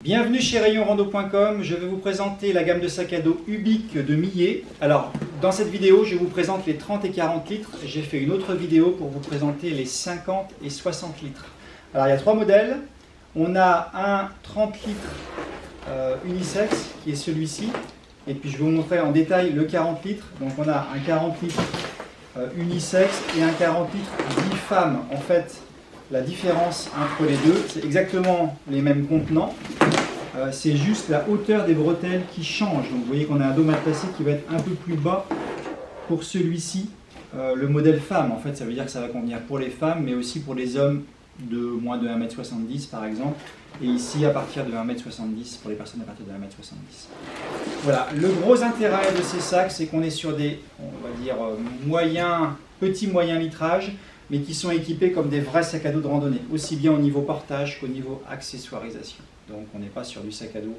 Bienvenue chez rayonrando.com, je vais vous présenter la gamme de sacs à dos Ubik de Millet. Alors, dans cette vidéo, je vous présente les 30 et 40 litres. J'ai fait une autre vidéo pour vous présenter les 50 et 60 litres. Alors, il y a trois modèles. On a un 30 litres unisex, qui est celui-ci. Et puis, je vais vous montrer en détail le 40 litres. Donc, on a un 40 litres unisex et un 40 litres dit femme. En fait, la différence entre les deux, c'est exactement les mêmes contenants. C'est juste la hauteur des bretelles qui change. Donc vous voyez qu'on a un dos matelassé qui va être un peu plus bas pour celui-ci, le modèle femme. En fait, ça veut dire que ça va convenir pour les femmes, mais aussi pour les hommes de moins de 1m70 par exemple. Et ici à partir de 1m70 pour les personnes à partir de 1m70. Voilà, le gros intérêt de ces sacs, c'est qu'on est sur des, on va dire, petits moyens litrages, mais qui sont équipés comme des vrais sacs à dos de randonnée, aussi bien au niveau portage qu'au niveau accessoirisation. Donc on n'est pas sur du sac à dos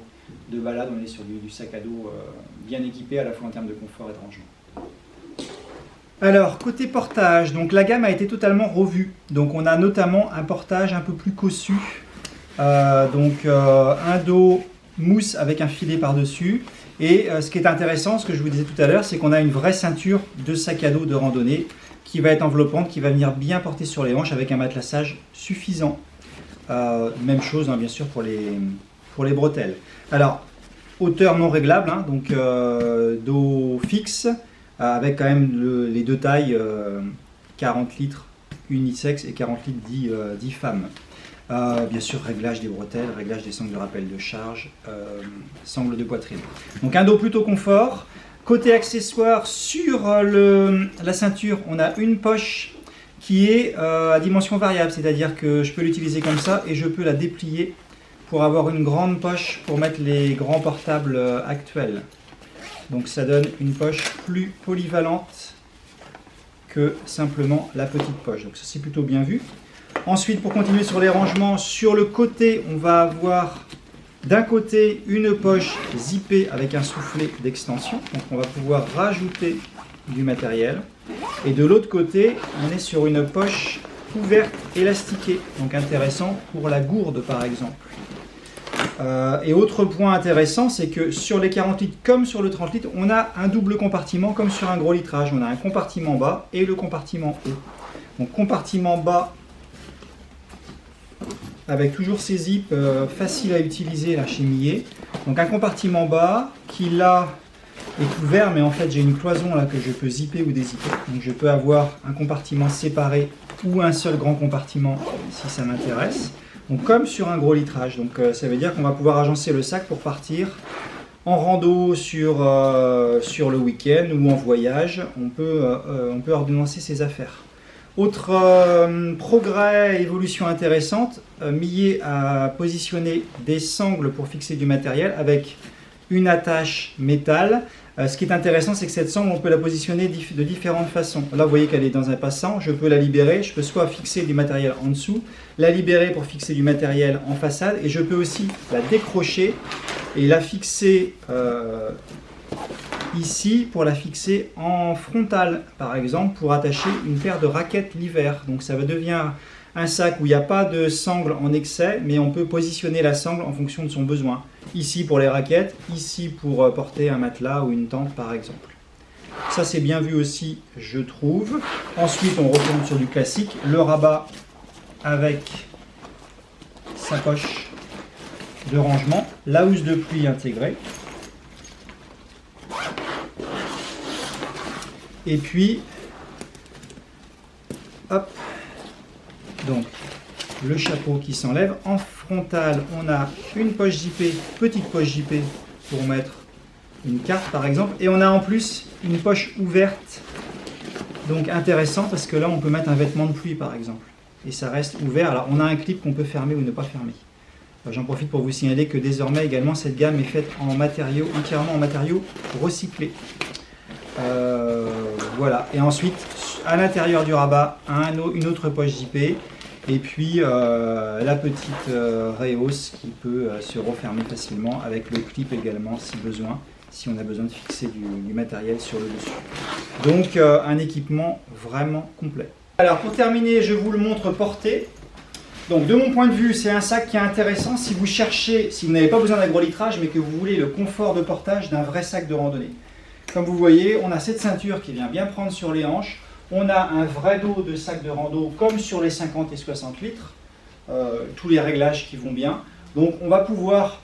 de balade, on est sur du sac à dos bien équipé à la fois en termes de confort et de rangement. Alors côté portage, donc la gamme a été totalement revue. Donc on a notamment un portage un peu plus cossu, un dos mousse avec un filet par-dessus. Et ce qui est intéressant, ce que je vous disais tout à l'heure, c'est qu'on a une vraie ceinture de sac à dos de randonnée qui va être enveloppante, qui va venir bien porter sur les hanches avec un matelassage suffisant. Même chose bien sûr pour les bretelles. Alors, hauteur non réglable, donc dos fixe, avec quand même les deux tailles, 40 litres unisex et 40 litres dit femme. Bien sûr, réglage des bretelles, réglage des sangles de rappel de charge, sangles de poitrine. Donc un dos plutôt confort. Côté accessoires, sur la ceinture, on a une poche qui est à dimension variable, c'est-à-dire que je peux l'utiliser comme ça et je peux la déplier pour avoir une grande poche pour mettre les grands portables actuels. Donc ça donne une poche plus polyvalente que simplement la petite poche. Donc ça c'est plutôt bien vu. Ensuite, pour continuer sur les rangements, sur le côté, on va avoir d'un côté une poche zippée avec un soufflet d'extension, donc on va pouvoir rajouter du matériel. Et de l'autre côté, on est sur une poche ouverte élastiquée, donc intéressant pour la gourde par exemple. Et autre point intéressant, c'est que sur les 40 litres comme sur le 30 litres, on a un double compartiment comme sur un gros litrage. On a un compartiment bas et le compartiment haut. Donc compartiment bas avec toujours ces zips faciles à utiliser là chez Millet. Donc un compartiment bas qui là est ouvert, mais en fait j'ai une cloison là que je peux zipper ou dézipper. Donc je peux avoir un compartiment séparé ou un seul grand compartiment si ça m'intéresse. Donc comme sur un gros litrage. Donc ça veut dire qu'on va pouvoir agencer le sac pour partir en rando sur le week-end ou en voyage. On peut ordonnancer ses affaires. Autre progrès, évolution intéressante, Millet a positionné des sangles pour fixer du matériel avec une attache métal. Ce qui est intéressant, c'est que cette sangle, on peut la positionner de différentes façons. Là, vous voyez qu'elle est dans un passant, je peux la libérer, je peux soit fixer du matériel en dessous, la libérer pour fixer du matériel en façade, et je peux aussi la décrocher et la fixer ici pour la fixer en frontale, par exemple, pour attacher une paire de raquettes l'hiver. Donc ça devient un sac où il n'y a pas de sangle en excès, mais on peut positionner la sangle en fonction de son besoin. Ici pour les raquettes, ici pour porter un matelas ou une tente par exemple. Ça c'est bien vu aussi, je trouve. Ensuite on retourne sur du classique, le rabat avec sa poche de rangement, la housse de pluie intégrée. Et puis, hop, donc le chapeau qui s'enlève. En frontal, on a une poche zippée, petite poche zippée pour mettre une carte par exemple. Et on a en plus une poche ouverte, donc intéressant parce que là on peut mettre un vêtement de pluie par exemple. Et ça reste ouvert. Alors on a un clip qu'on peut fermer ou ne pas fermer. J'en profite pour vous signaler que désormais également cette gamme est faite en matériaux, entièrement en matériaux recyclés. Voilà, et ensuite à l'intérieur du rabat une autre poche zippée et puis la petite rehausse qui peut se refermer facilement avec le clip également si besoin, si on a besoin de fixer du matériel sur le dessus. Donc un équipement vraiment complet. Alors pour terminer, je vous le montre porté. Donc de mon point de vue, c'est un sac qui est intéressant si vous cherchez, si vous n'avez pas besoin d'agrolitrage, mais que vous voulez le confort de portage d'un vrai sac de randonnée. Comme vous voyez, on a cette ceinture qui vient bien prendre sur les hanches. On a un vrai dos de sac de rando comme sur les 50 et 60 litres. Tous les réglages qui vont bien. Donc on va pouvoir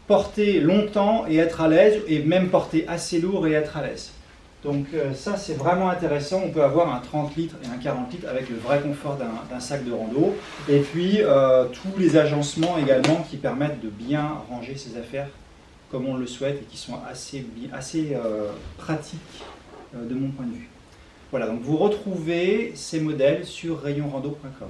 porter longtemps et être à l'aise, et même porter assez lourd et être à l'aise. Donc ça c'est vraiment intéressant, on peut avoir un 30 litres et un 40 litres avec le vrai confort d'un sac de rando. Et puis tous les agencements également qui permettent de bien ranger ses affaires comme on le souhaite et qui sont assez pratiques de mon point de vue. Voilà, donc vous retrouvez ces modèles sur rayonrando.com.